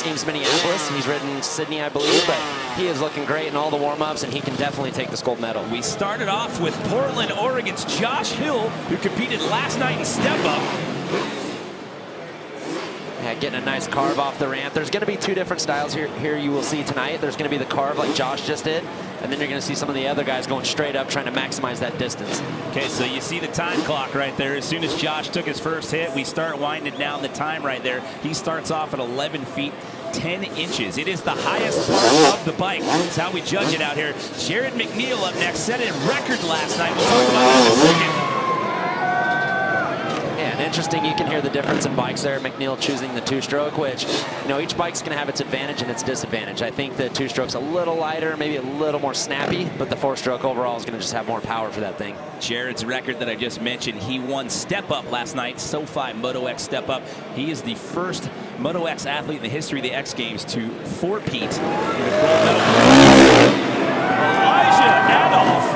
Games Minneapolis. He's ridden Sydney, I believe, but he is looking great in all the warm-ups, and he can definitely take this gold medal. We started off with Portland, Oregon's Josh Hill, who competed last night in Step Up. Yeah, getting a nice carve off the ramp. There's going to be two different styles here you will see tonight. There's going to be the carve like Josh just did, and then you're going to see some of the other guys going straight up trying to maximize that distance. Okay, so you see the time clock right there. As soon as Josh took his first hit, we start winding down the time right there. He starts off at 11 feet 10 inches. It is the highest part of the bike. That's how we judge it out here. Jared McNeil up next, set a record last night. We'll talk about that in a second. Interesting, you can hear the difference in bikes there. McNeil choosing the two-stroke, which, you know, each bike's going to have its advantage and its disadvantage. I think the two-stroke's a little lighter, maybe a little more snappy, but the four-stroke overall is going to just have more power for that thing. Jared's record that I just mentioned, he won Step Up last night, SoFi Moto X Step Up. He is the first Moto X athlete in the history of the X Games to four-peat in a gold medal. Elijah Adolph.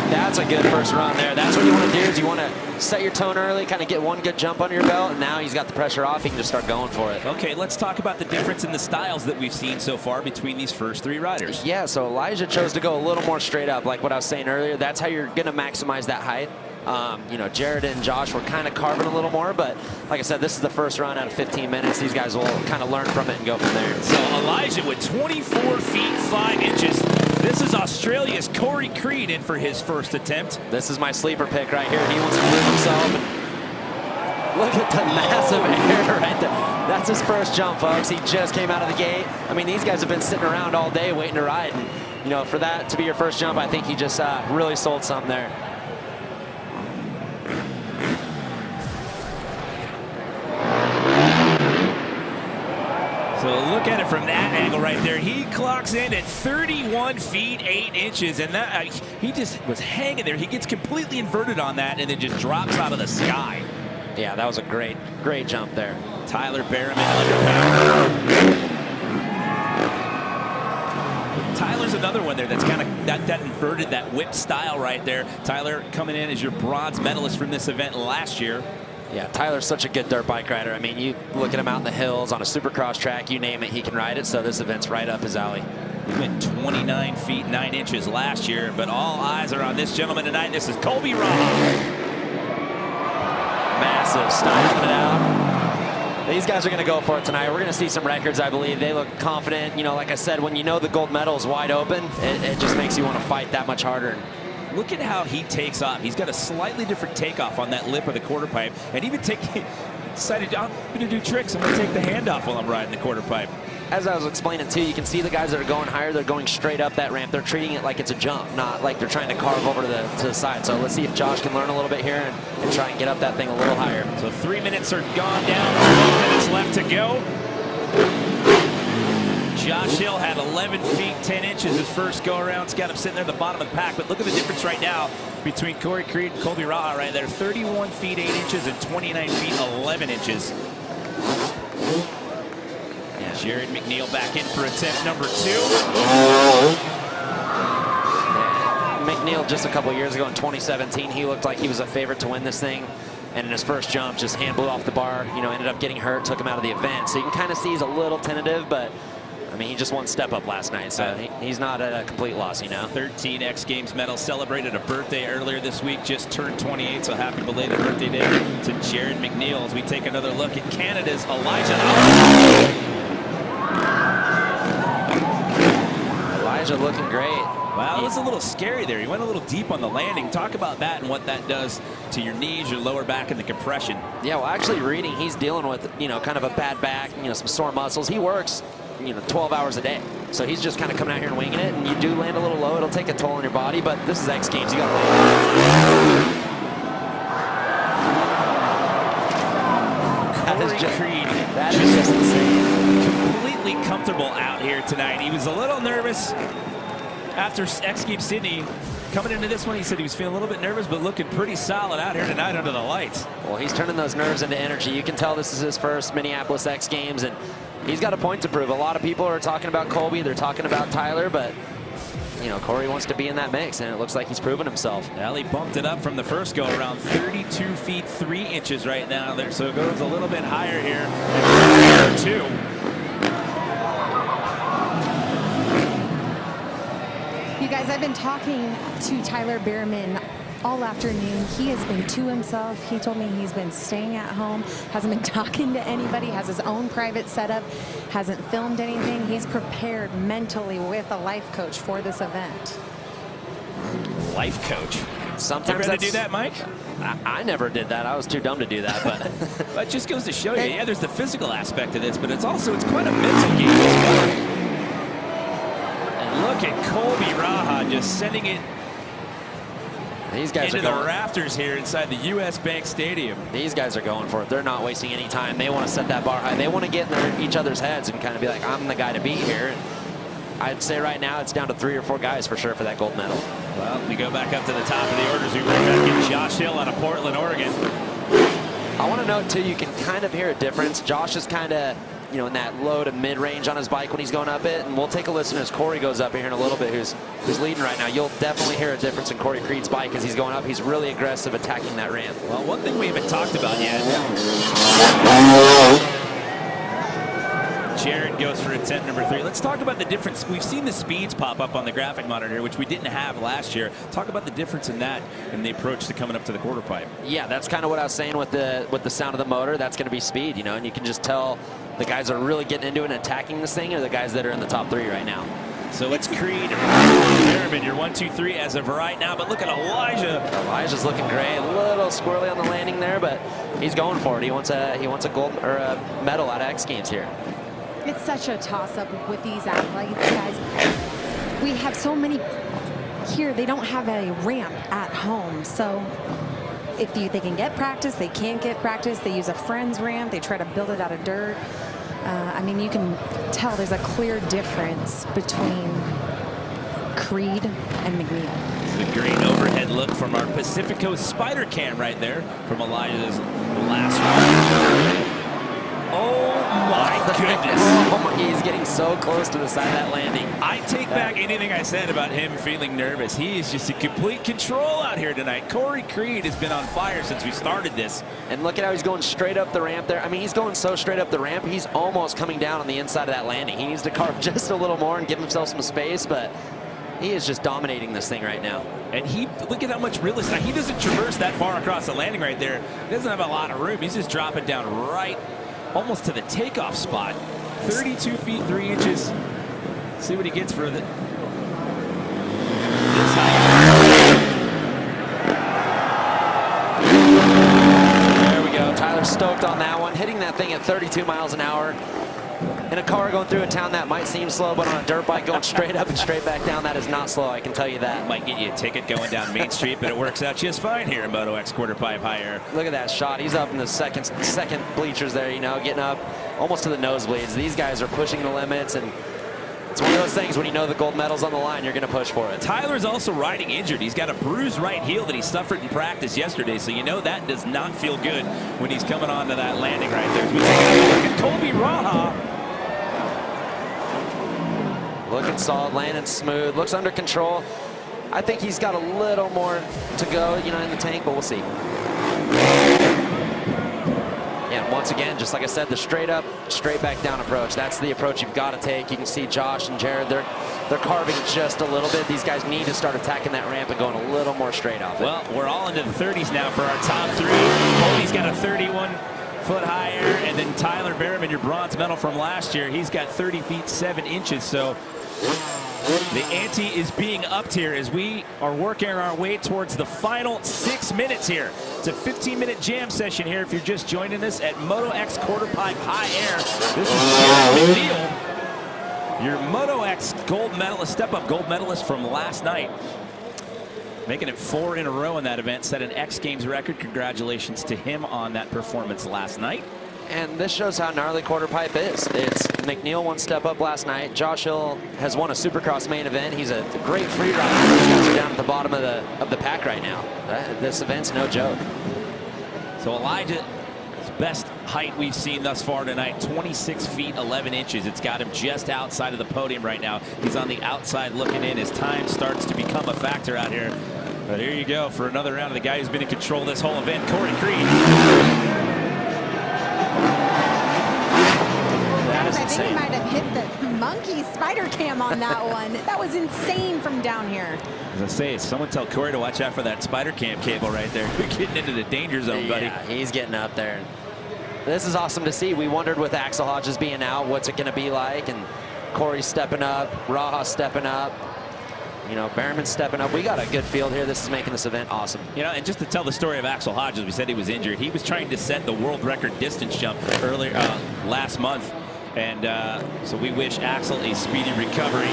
That's a good first run there. That's what you want to do, is you want to set your tone early, kind of get one good jump under your belt, and now he's got the pressure off. He can just start going for it. Okay, let's talk about the difference in the styles that we've seen so far between these first three riders. Yeah, so Elijah chose to go a little more straight up, like what I was saying earlier. That's how you're going to maximize that height. You know, Jared and Josh were kind of carving a little more, but like I said, this is the first run out of 15 minutes. These guys will kind of learn from it and go from there. So Elijah with 24 feet 5 inches. This is Australia's Corey Creed in for his first attempt. This is my sleeper pick right here. He wants to prove himself. Look at the massive air right there. That's his first jump, folks. He just came out of the gate. I mean, these guys have been sitting around all day waiting to ride. And, you know, for that to be your first jump, I think he just really sold something there. So look at it from that angle right there. He clocks in at 31 feet 8 inches, and that he just was hanging there. He gets completely inverted on that and then just drops out of the sky. Yeah, that was a great jump there. Tyler Berriman underpowered. Tyler's another one there that's kind of that inverted, that whip style right there. Tyler coming in as your bronze medalist from this event last year. Yeah, Tyler's such a good dirt bike rider. I mean, you look at him out in the hills on a supercross track, you name it, he can ride it. So this event's right up his alley. He went 29 feet 9 inches last year, but all eyes are on this gentleman tonight. This is Colby Raha. Massive, styling it out. These guys are going to go for it tonight. We're going to see some records, I believe. They look confident. You know, like I said, when you know the gold medal is wide open, it just makes you want to fight that much harder. Look at how he takes off. He's got a slightly different takeoff on that lip of the quarter pipe. And even decided, I'm going to do tricks. I'm going to take the hand off while I'm riding the quarter pipe. As I was explaining too, you can see the guys that are going higher, they're going straight up that ramp. They're treating it like it's a jump, not like they're trying to carve over to the side. So let's see if Josh can learn a little bit here and try and get up that thing a little higher. So 3 minutes are gone down, 12 minutes left to go. Josh Hill had 11 feet 10 inches his first go around. It's got him sitting there at the bottom of the pack. But look at the difference right now between Corey Creed and Colby Raha right there. 31 feet 8 inches and 29 feet 11 inches. Yeah. Jared McNeil back in for attempt number 2. McNeil just a couple years ago in 2017, he looked like he was a favorite to win this thing. And in his first jump, just hand blew off the bar, you know, ended up getting hurt, took him out of the event. So you can kind of see he's a little tentative, but I mean, he just won Step Up last night, so he's not at a complete loss, you know. 13 X Games medals, celebrated a birthday earlier this week, just turned 28, so happy belated birthday day to Jared McNeil as we take another look at Canada's Elijah. Elijah looking great. Wow, it was a little scary there. He went a little deep on the landing. Talk about that and what that does to your knees, your lower back, and the compression. Yeah, well, actually reading, he's dealing with, you know, kind of a bad back, you know, some sore muscles. He works, you know, 12 hours a day. So he's just kind of coming out here and winging it, and you do land a little low. It'll take a toll on your body, but this is X Games. You got to land. That is just insane. Completely comfortable out here tonight. He was a little nervous after X Games Sydney. Coming into this one, he said he was feeling a little bit nervous, but looking pretty solid out here tonight under the lights. Well, he's turning those nerves into energy. You can tell this is his first Minneapolis X Games, and he's got a point to prove. A lot of people are talking about Colby, they're talking about Tyler, but you know, Corey wants to be in that mix, and it looks like he's proven himself. Well, he bumped it up from the first go around, 32 feet 3 inches right now there, so it goes a little bit higher here. 2. I've been talking to Tyler Behrman all afternoon. He has been to himself. He told me he's been staying at home, hasn't been talking to anybody, has his own private setup, hasn't filmed anything. He's prepared mentally with a life coach for this event. Life coach. Sometimes you do that, Mike? I never did that. I was too dumb to do that. But it just goes to show you, yeah, there's the physical aspect of this, but it's quite a mental game as well. And look at Colby Raha just sending it these guys into are going the rafters here inside the U.S. Bank Stadium. These guys are going for it. They're not wasting any time. They want to set that bar high. They want to get in each other's heads and kind of be like, I'm the guy to beat here. And I'd say right now it's down to 3 or 4 guys for sure for that gold medal. Well, we go back up to the top of the orders. We bring back in Josh Hill out of Portland, Oregon. I want to note, too, you can kind of hear a difference. Josh is kind of, you know, in that low to mid-range on his bike when he's going up it. And we'll take a listen as Corey goes up here in a little bit, who's leading right now. You'll definitely hear a difference in Corey Creed's bike as he's going up. He's really aggressive attacking that ramp. Well, one thing we haven't talked about yet. Jared goes for attempt number 3. Let's talk about the difference. We've seen the speeds pop up on the graphic monitor, which we didn't have last year. Talk about the difference in that and the approach to coming up to the quarter pipe. Yeah, that's kind of what I was saying with the sound of the motor. That's going to be speed, you know, and you can just tell the guys are really getting into it and attacking this thing are the guys that are in the top 3 right now. So it's Creed, Merriman, your 1, 2, 3 as of right now. But look at Elijah. Elijah's looking great. A little squirrely on the landing there, but he's going for it. He wants a gold or a medal at X Games here. It's such a toss-up with these athletes, guys. We have so many here. They don't have a ramp at home, so if they can get practice, they can't get practice. They use a friend's ramp. They try to build it out of dirt. I mean, you can tell there's a clear difference between Creed and McNeil. The great overhead look from our Pacifico Spider Cam right there from Elijah's last run. Oh my goodness. He's getting so close to the side of that landing. I take back anything I said about him feeling nervous. He is just in complete control out here tonight. Corey Creed has been on fire since we started this. And look at how he's going straight up the ramp there. I mean, he's going so straight up the ramp, he's almost coming down on the inside of that landing. He needs to carve just a little more and give himself some space, but he is just dominating this thing right now. And look at how much real estate. He doesn't traverse that far across the landing right there. He doesn't have a lot of room. He's just dropping down right almost to the takeoff spot. 32 feet 3 inches. See what he gets for this height. There we go. Tyler's stoked on that one. Hitting that thing at 32 miles an hour. In a car going through a town that might seem slow, but on a dirt bike going straight up and straight back down, that is not slow, I can tell you that. Might get you a ticket going down Main Street, but it works out just fine here in Moto X quarter pipe high air. Look at that shot. He's up in the second bleachers there, you know, getting up almost to the nosebleeds. These guys are pushing the limits, and it's one of those things when you know the gold medal's on the line, you're going to push for it. Tyler's also riding injured. He's got a bruised right heel that he suffered in practice yesterday, so you know that does not feel good when he's coming onto that landing right there. We take a look at Colby Raha. Looking solid, landing smooth, looks under control. I think he's got a little more to go, you know, in the tank, but we'll see. And once again, just like I said, the straight up, straight back down approach. That's the approach you've got to take. You can see Josh and Jared, they're carving just a little bit. These guys need to start attacking that ramp and going a little more straight off it. Well, we're all into the 30s now for our top 3. Colby's got a 31 foot higher, and then Tyler Behrman, your bronze medal from last year, he's got 30 feet 7 inches. So the ante is being upped here as we are working our way towards the final 6 minutes here. It's a 15-minute jam session here if you're just joining us at Moto X quarter pipe high air. This is Jared McNeil, your Moto X gold medalist, step-up gold medalist from last night. Making it 4 in a row in that event, set an X Games record. Congratulations to him on that performance last night. And this shows how gnarly quarter pipe is. It's McNeil one step up last night. Josh Hill has won a Supercross main event. He's a great free rider. These guys are down at the bottom of the pack right now. This event's no joke. So Elijah's best height we've seen thus far tonight, 26 feet 11 inches. It's got him just outside of the podium right now. He's on the outside looking in as time starts to become a factor out here. But here you go for another round of the guy who's been in control this whole event, Corey Creed. I think he might have hit monkey spider cam on that one. That was insane from down here. As I say, someone tell Corey to watch out for that spider cam cable right there. You're getting into the danger zone, buddy. Yeah, he's getting up there. This is awesome to see. We wondered with Axel Hodges being out, what's it going to be like? And Corey's stepping up, Raha stepping up. You know, Behrman's stepping up. We got a good field here. This is making this event awesome. You know, and just to tell the story of Axel Hodges, we said he was injured. He was trying to set the world record distance jump earlier last month. And so we wish Axel a speedy recovery.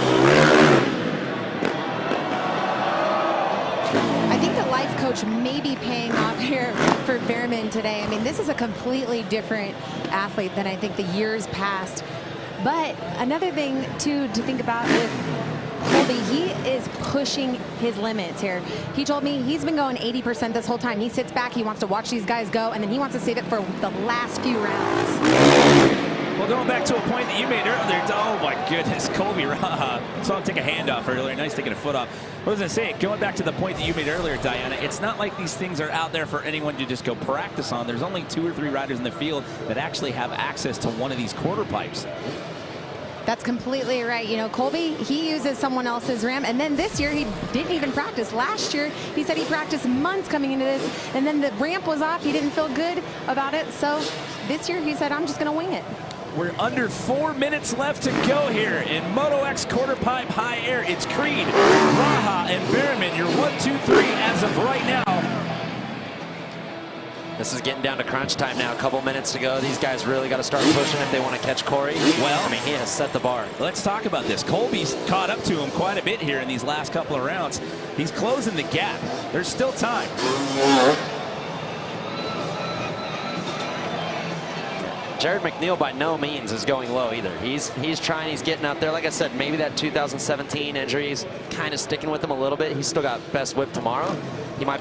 I think the life coach may be paying off here for Behrman today. I mean, this is a completely different athlete than I think the years past. But another thing, too, to think about with Colby, he is pushing his limits here. He told me he's been going 80% this whole time. He sits back, he wants to watch these guys go, and then he wants to save it for the last few rounds. Well, going back to a point that you made earlier, oh my goodness, Colby Raha. Saw him take a hand off earlier, nice taking a foot off. What was I saying? Going back to the point that you made earlier, Diana, it's not like these things are out there for anyone to just go practice on. There's only 2 or 3 riders in the field that actually have access to one of these quarter pipes. That's completely right. You know, Colby, he uses someone else's ramp, and then this year he didn't even practice. Last year, he said he practiced months coming into this, and then the ramp was off. He didn't feel good about it, so this year he said, I'm just going to wing it. We're under 4 minutes left to go here in Moto X quarter pipe high air. It's Creed, Raha, and Behrman. Your 1, 2, 3 as of right now. This is getting down to crunch time now. A couple minutes to go. These guys really got to start pushing if they want to catch Corey. Well, I mean, he has set the bar. Let's talk about this. Colby's caught up to him quite a bit here in these last couple of rounds. He's closing the gap. There's still time. Jared McNeil by no means is going low either. He's trying, he's getting up there. Like I said, maybe that 2017 injury is kind of sticking with him a little bit. He's still got best whip tomorrow. He might be